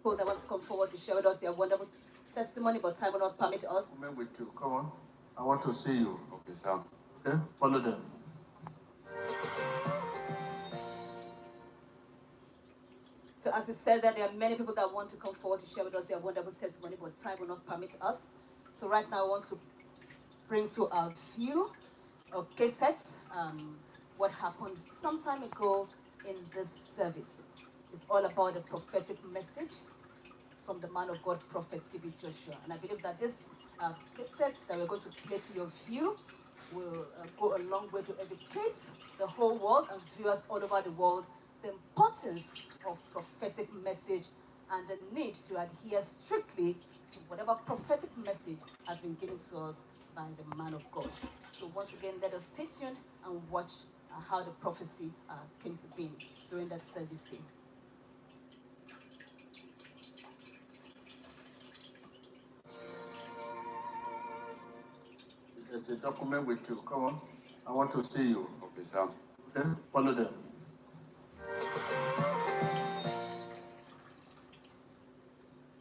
People that want to come forward to share with us their wonderful testimony, but time will not permit us. I'm with you. Come on. I want to see you. Okay, sir. Okay, follow them. So as we said that there are many people that want to come forward to share with us their wonderful testimony, but time will not permit us. So right now I want to bring to our view of cassettes, what happened some time ago in this service. It's all about the prophetic message from the man of God, Prophet TB Joshua. And I believe that this cassette that we're going to play to your view will go a long way to educate the whole world and viewers all over the world the importance of prophetic message and the need to adhere strictly to whatever prophetic message has been given to us by the man of God. So once again, let us stay tuned and watch how the prophecy came to be during that service day. There's a document with you. Come on. I want to see you. Okay, sir. Okay, follow them.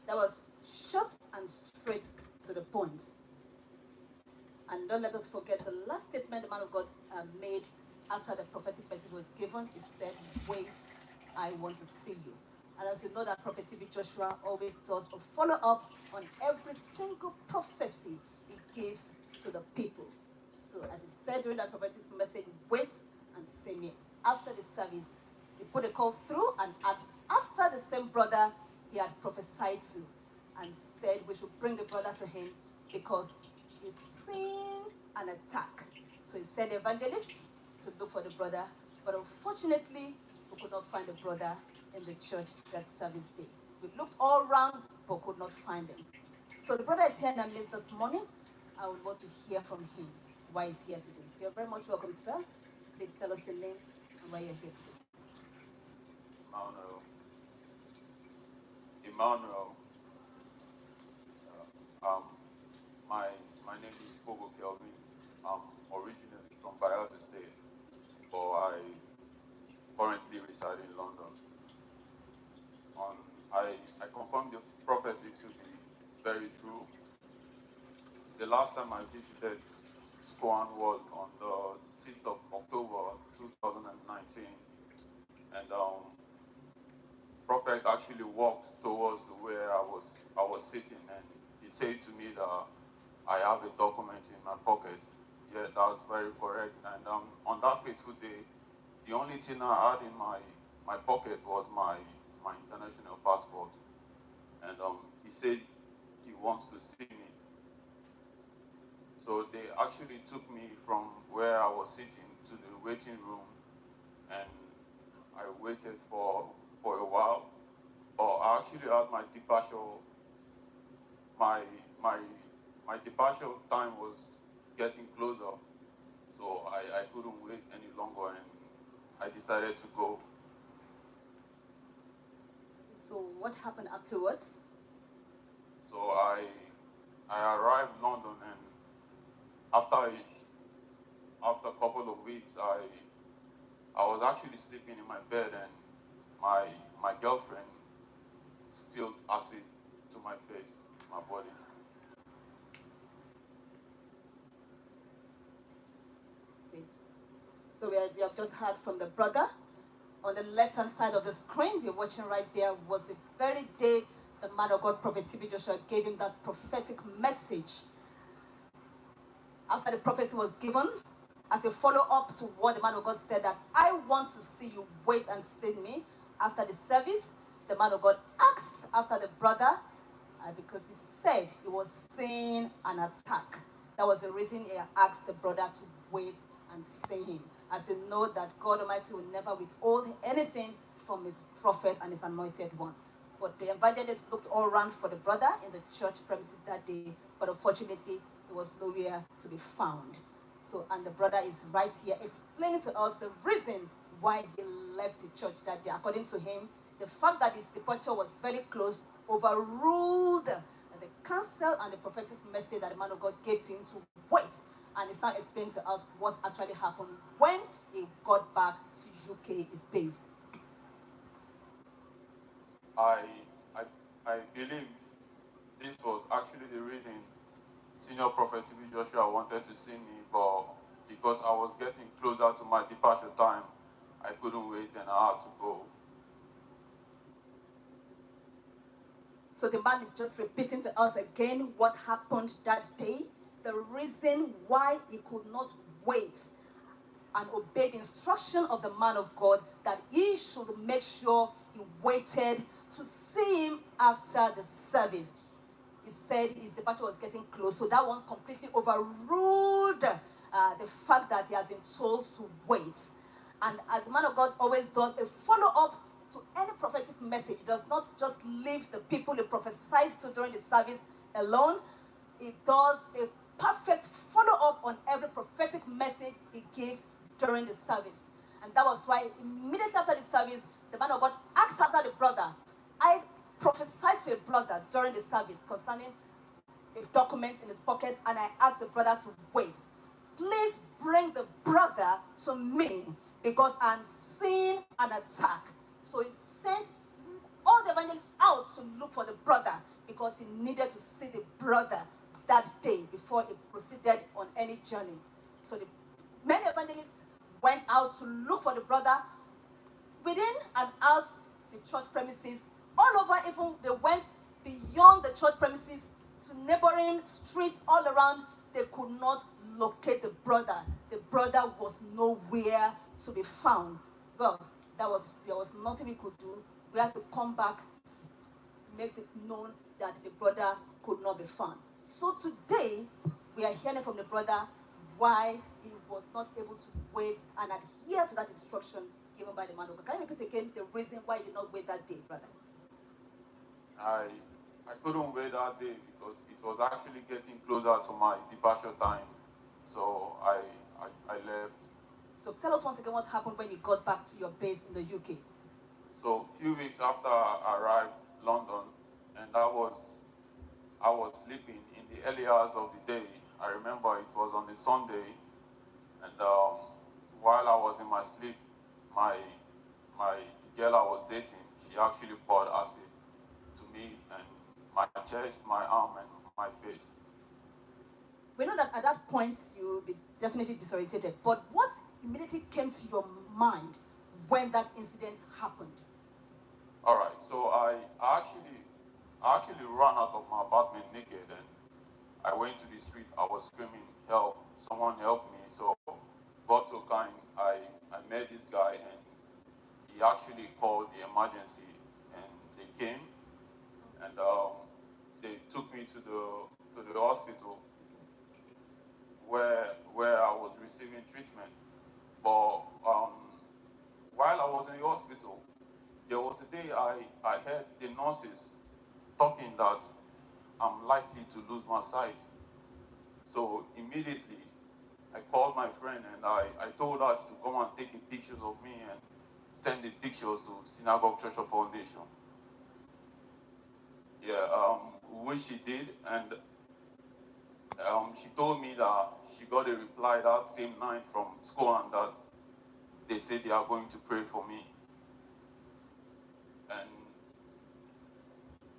That was short and straight to the point. And don't let us forget the last statement the man of God made after the prophetic message was given. He said, "Wait, I want to see you." And as you know, that Prophet TB Joshua always does a follow-up on every single prophecy he gives to the people. So as he said during that prophetic message, "Wait and see me." After the service, he put a call through and asked after the same brother he had prophesied to, and said we should bring the brother to him because he's seen an attack. So he sent the evangelist to look for the brother, but unfortunately, we could not find the brother in the church that service day. We looked all around, but could not find him. So the brother is here in our midst this morning. I would want to hear from him why he's here today. So you're very much welcome, sir. Please tell us your name and why you're here today. Emmanuel. My name is Pogo Kelvin. I'm originally from Bayelsa State, but I currently reside in London. I confirm the prophecy to be very true. The last time I visited Squan was on the 6th of October 2019, and Prophet actually walked towards where I was sitting, and he said to me that I have a document in my pocket. Yeah, that's very correct. And on that fateful day, the only thing I had in my pocket was my international passport. And he said he wants to see me. So they actually took me from where I was sitting to the waiting room, and I waited for a while. But I actually had my departure. My my my departure time was getting closer, so I couldn't wait any longer, and I decided to go. So what happened afterwards? So I arrived in London, and after a couple of weeks, I was actually sleeping in my bed, and my girlfriend spilled acid to my face, my body. Okay. So we have just heard from the brother. On the left-hand side of the screen, we're watching right there, was the very day the man of God, Prophet TB Joshua, gave him that prophetic message. After the prophecy was given, as a follow-up to what the man of God said, that I want to see you, wait and see me. After the service, the man of God asked after the brother, because he said he was seeing an attack. That was the reason he asked the brother to wait and see him. As you know that God Almighty will never withhold anything from his prophet and his anointed one. But the evangelist looked all around for the brother in the church premises that day, but unfortunately, he was nowhere to be found. So, and the brother is right here explaining to us the reason why he left the church that day. According to him, the fact that his departure was very close overruled the counsel and the prophetic message that the man of God gave to him to wait. And he's now explaining to us what actually happened when he got back to UK, his base. I I believe this was actually the reason Senior Prophet TB Joshua wanted to see me, but because I was getting closer to my departure time, I couldn't wait and I had to go. So the man is just repeating to us again what happened that day, the reason why he could not wait and obey the instruction of the man of God that he should make sure he waited to see him after the service. He said his departure was getting close, so that one completely overruled the fact that he has been told to wait. And as the man of God always does, a follow-up to any prophetic message. He does not just leave the people he prophesies to during the service alone. He does a perfect follow-up on every prophetic message he gives during the service. And that was why immediately after the service, the man of God asked after the brother. I prophesied to a brother during the service concerning a document in his pocket, and I asked the brother to wait. Please bring the brother to me because I'm seeing an attack. So he sent all the evangelists out to look for the brother because he needed to see the brother that day before he proceeded on any journey. So many evangelists went out to look for the brother within and out the church premises. All over, even they went beyond the church premises to neighboring streets all around. They could not locate the brother. The brother was nowhere to be found. Well, there was nothing we could do. We had to come back, make it known that the brother could not be found. So today, we are hearing from the brother why he was not able to wait and adhere to that instruction given by the man of God. Can you repeat again the reason why you did not wait that day, brother? I couldn't wait that day because it was actually getting closer to my departure time. So I left. So tell us once again what happened when you got back to your base in the UK. So a few weeks after I arrived London, and I was sleeping in the early hours of the day. I remember it was on a Sunday, and while I was in my sleep, my girl I was dating, she actually poured acid to me and my chest, my arm, and my face. We know that at that point you'll be definitely disorientated, but what immediately came to your mind when that incident happened? All right, so I actually ran out of my apartment naked, and I went to the street. I was screaming, "Help! Someone help me!" So God so kind, I met this guy, and he actually called the emergency, and they came, and they took me to the hospital where I was receiving treatment. But while I was in the hospital, there was a day I heard the nurses talking that I'm likely to lose my sight. So immediately, I called my friend and I told her to come and take the pictures of me and send the pictures to Synagogue Church Foundation. Yeah, which she did, and she told me that she got a reply that same night from Scotland that they said they are going to pray for me. And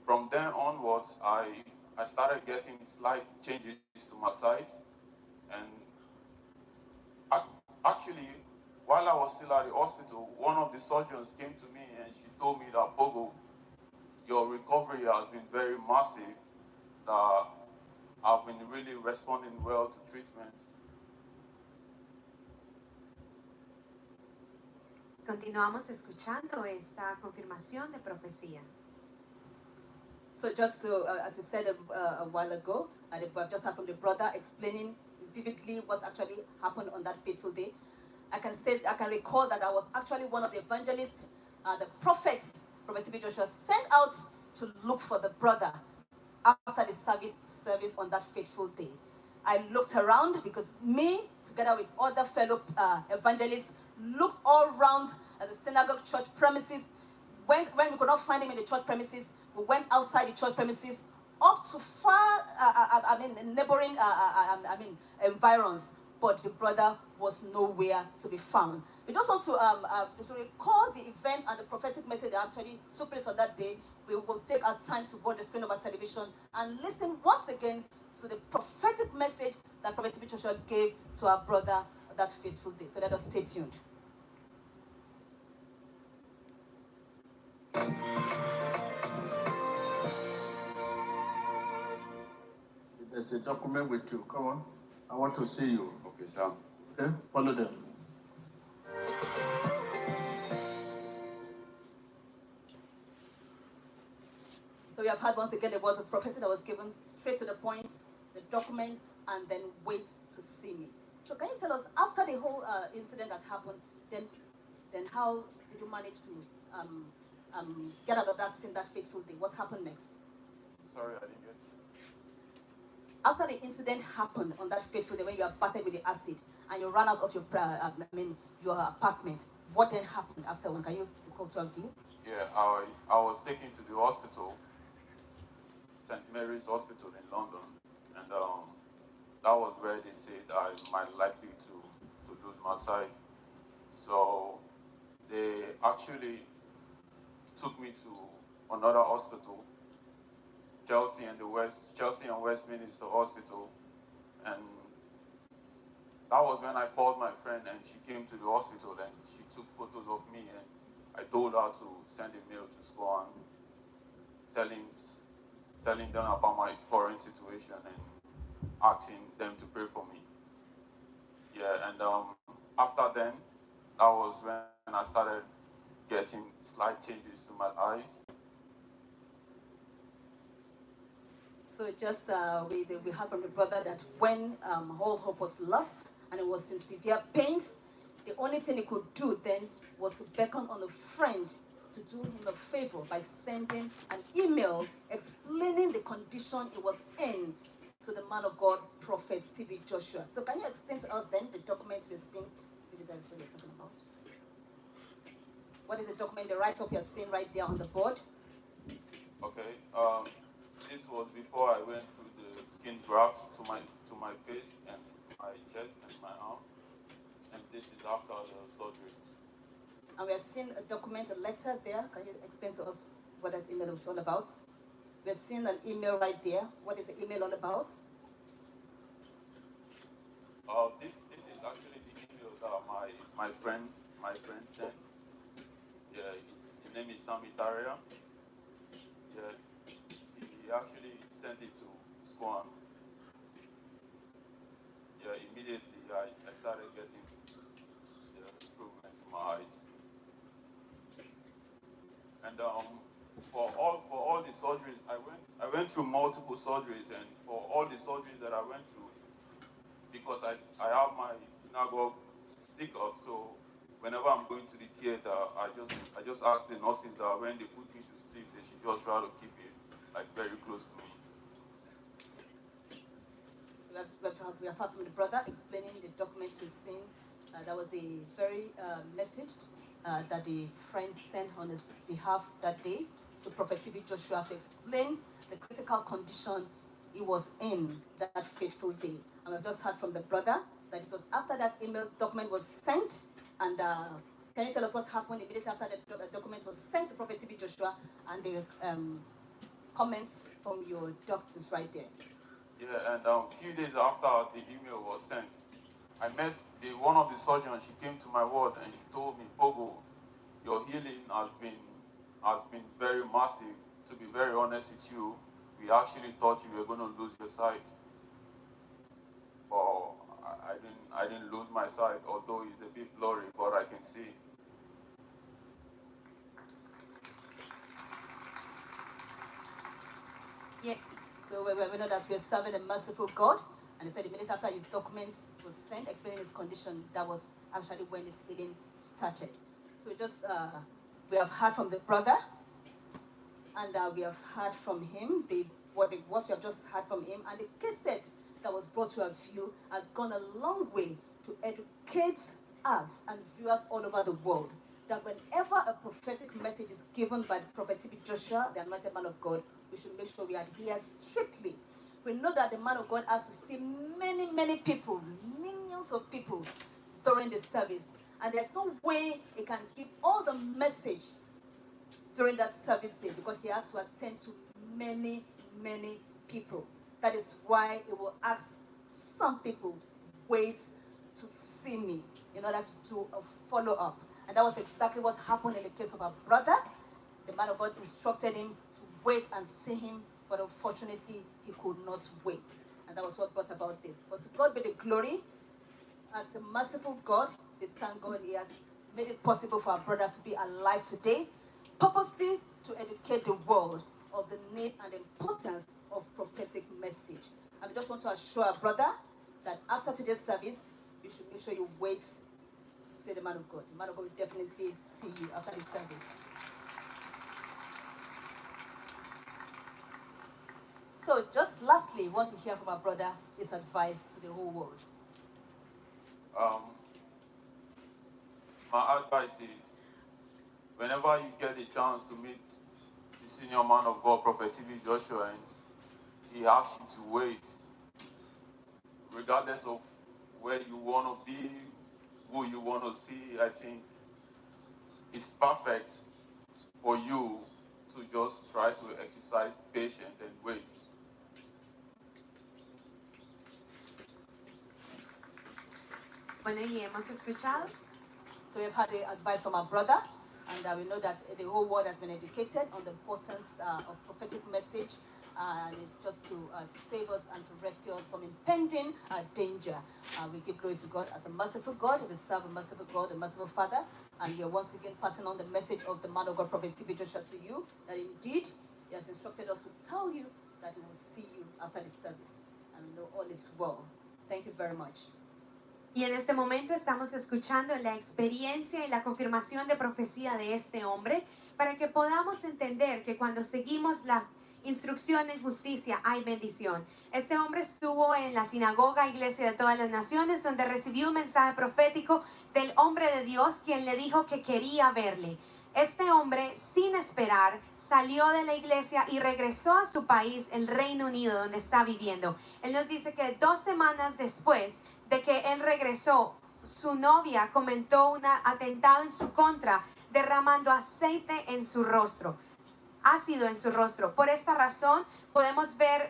from then onwards, I started getting slight changes to my sight. And actually, while I was still at the hospital, one of the surgeons came to me and she told me that, "Bogo, your recovery has been very massive, that I've been really responding well to treatment." Continuamos escuchando esta confirmación de profecía. So just to, as you said a while ago, and I've just heard from the brother explaining vividly what actually happened on that fateful day. I can recall that I was actually one of the evangelists, the prophets, Prophet TB Joshua, sent out to look for the brother after the service on that fateful day. I looked around because me, together with other fellow evangelists, looked all around at the synagogue church premises. When we could not find him in the church premises, we went outside the church premises up to far, neighboring, environs. But the brother was nowhere to be found. We just want to recall the event and the prophetic message that actually took place on that day. We will take our time to watch the screen of our television and listen once again to the prophetic message that Prophet T.B. Joshua gave to our brother that fateful day. So let us stay tuned. There's a document with you. Come on. I want to see you. Okay, sir. Okay? Follow them. So we have had once again the words of prophecy that was given straight to the point, the document, and then wait to see me. So can you tell us, after the whole incident that happened, then how did you manage to get out of that sin, that fateful day? What happened next? Sorry, I didn't get you. After the incident happened on that fateful day when you are battered with the acid and you ran out of your your apartment, what then happened afterward? Can you recall to a view? Yeah, I was taken to the hospital, St. Mary's Hospital in London, and that was where they said I might likely to lose my sight. So they actually took me to another hospital, Chelsea and Westminster Hospital, and that was when I called my friend and she came to the hospital and she took photos of me and I told her to send a mail to SCOAN telling them about my current situation and asking them to pray for me. Yeah, and after then, that was when I started getting slight changes to my eyes. So just we heard from the brother that when all hope was lost and it was in severe pains, the only thing he could do then was to beckon on a friend to do him a favor by sending an email explaining the condition he was in to the man of God, Prophet T.B. Joshua. So can you explain to us then the document you're seeing? Maybe that's what you're talking about. What is the document, the write-up you're seeing right there on the board? Okay. This was before I went through the skin grafts to my face and my chest and my arm, and this is after the surgery. And we are seeing a document, a letter there. Can you explain to us what that email was all about? We're seeing an email right there. What is the email all about? This is actually the email that my friend sent. Yeah, his name is Tammy Taria. Yeah, he actually sent it to SCOAN. Yeah, immediately I started getting the improvement to my eyes. And for all the surgeries, I went through multiple surgeries, and for all the surgeries that I went through, because I have my synagogue stick up, so whenever I'm going to the theater, I just ask the nurses that when they put me to sleep, they should just try to keep it like very close to me. We have heard from the brother explaining the documents we've seen. That was a very message that the friend sent on his behalf that day to Prophet T.B. Joshua to explain the critical condition he was in that fateful day. And we've just heard from the brother that it was after that email document was sent. And can you tell us what happened immediately after the document was sent to Prophet T.B. Joshua and the comments from your doctors right there? Yeah, and a few days after the email was sent, I met one of the surgeons. She came to my ward and she told me, Pogo, your healing has been very massive. To be very honest with you, we actually thought you were going to lose your sight. But I didn't lose my sight, although it's a bit blurry, but I can see. Yeah. So we know that we are serving a merciful God, and he said immediately after his documents was sent explaining his condition, that was actually when his healing started. So we have heard from the brother, and we have heard from him what we have just heard from him, and the cassette that was brought to our view has gone a long way to educate us and viewers all over the world that whenever a prophetic message is given by the Prophet T.B. Joshua, the anointed man of God, we should make sure we adhere strictly. We know that the man of God has to see many, many people, millions of people during the service. And there's no way he can give all the message during that service day because he has to attend to many, many people. That is why he will ask some people, wait to see me in order to do a follow-up. And that was exactly what happened in the case of our brother. The man of God instructed him to wait and see him, but unfortunately, he could not wait. And that was what brought about this. But to God be the glory. As a merciful God, we thank God he has made it possible for our brother to be alive today, purposely to educate the world of the need and importance of prophetic message. And we just want to assure our brother that after today's service, you should make sure you wait to see the man of God. The man of God will definitely see you after the service. So just lastly, we want to hear from our brother his advice to the whole world. My advice is, whenever you get a chance to meet the senior man of God, Prophet T.B. Joshua, and he asks you to wait, regardless of where you want to be, who you want to see, I think it's perfect for you to just try to exercise patience and wait. Bueno, y hemos escuchado. So we've had the advice from our brother, and we know that the whole world has been educated on the importance of prophetic message, and it's just to save us and to rescue us from impending danger. We give glory to God as a merciful God. We serve a merciful God, a merciful Father, and we are once again passing on the message of the man of God, Prophet T.B. Joshua, to you, that indeed he has instructed us to tell you that he will see you after the service, and we know all is well. Thank you very much. Y en este momento estamos escuchando la experiencia y la confirmación de profecía de este hombre para que podamos entender que cuando seguimos la instrucción en justicia hay bendición. Este hombre estuvo en la sinagoga Iglesia de Todas las Naciones donde recibió un mensaje profético del hombre de Dios quien le dijo que quería verle. Este hombre, sin esperar, salió de la iglesia y regresó a su país, el Reino Unido, donde está viviendo. Él nos dice que 2 semanas después de que él regresó, su novia comentó un atentado en su contra, derramando aceite en su rostro, ácido en su rostro. Por esta razón podemos ver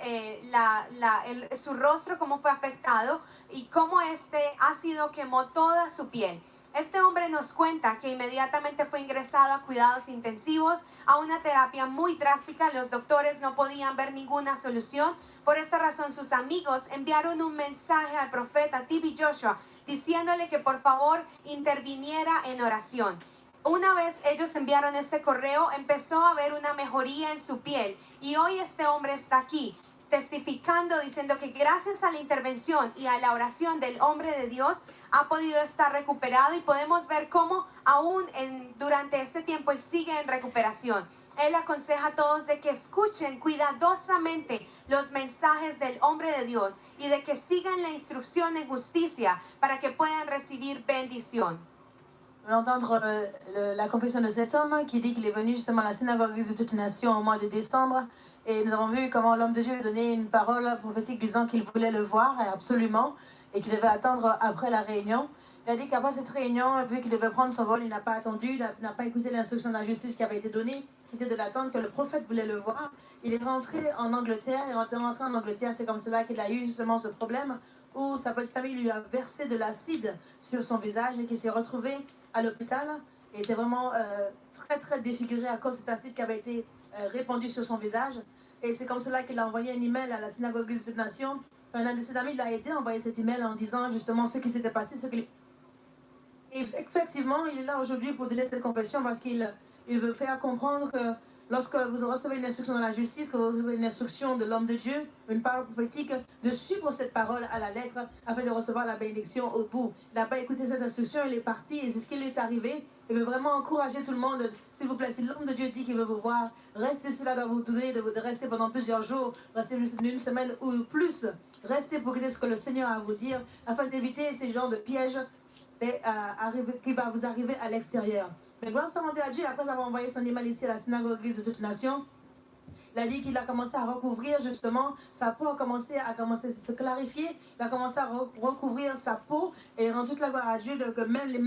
su rostro cómo fue afectado y cómo este ácido quemó toda su piel. Este hombre nos cuenta que inmediatamente fue ingresado a cuidados intensivos, a una terapia muy drástica. Los doctores no podían ver ninguna solución. Por esta razón, sus amigos enviaron un mensaje al profeta T.B. Joshua diciéndole que por favor interviniera en oración. Una vez ellos enviaron ese correo, empezó a haber una mejoría en su piel. Y hoy este hombre está aquí testificando, diciendo que gracias a la intervención y a la oración del hombre de Dios ha podido estar recuperado, y podemos ver cómo aún durante este tiempo él sigue en recuperación. Él aconseja a todos de que escuchen cuidadosamente los mensajes del hombre de Dios y de que sigan la instrucción en justicia para que puedan recibir bendición. Entendre la confession de cet homme qui dit qu'il est venu justement à la synagogue de toutes les nations au mois de décembre, et nous avons vu comment l'homme de Dieu lui donnait une parole prophétique disant qu'il voulait le voir absolument et qu'il devait attendre après la réunion. Il a dit qu'après cette réunion, vu qu'il devait prendre son vol, il n'a pas attendu, n'a pas écouté l'instruction de la justice qui avait été donnée, qui était de l'attendre, que le prophète voulait le voir. Il est rentré en Angleterre, c'est comme cela qu'il a eu justement ce problème où sa petite famille lui a versé de l'acide sur son visage et qu'il s'est retrouvé à l'hôpital et était vraiment très très défiguré à cause de cet acide qui avait été répandu sur son visage. Et c'est comme cela qu'il a envoyé un email à la synagogue des Toutes Nations. Un de ses amis l'a aidé à envoyer cet email en disant justement ce qui s'était passé, Et effectivement, il est là aujourd'hui pour donner cette confession parce qu'il veut faire comprendre que lorsque vous recevez une instruction de la justice, que vous recevez une instruction de l'homme de Dieu, une parole prophétique, de suivre cette parole à la lettre afin de recevoir la bénédiction au bout. Il n'a pas écouté cette instruction, il est parti et c'est ce qui lui est arrivé. Il veut vraiment encourager tout le monde. S'il vous plaît, si l'homme de Dieu dit qu'il veut vous voir, restez, cela doit vous donner de rester pendant plusieurs jours, restez une semaine ou plus. Restez pour écouter ce que le Seigneur a à vous dire afin d'éviter ces genres de pièges qui va vous arriver à l'extérieur. Mais gloire soit à Dieu, après avoir envoyé son email ici à la synagogue de toutes nations, il a dit qu'il a commencé à recouvrir justement, sa peau a commencé à se clarifier, il a commencé à recouvrir sa peau et rendre toute la gloire à Dieu, que même les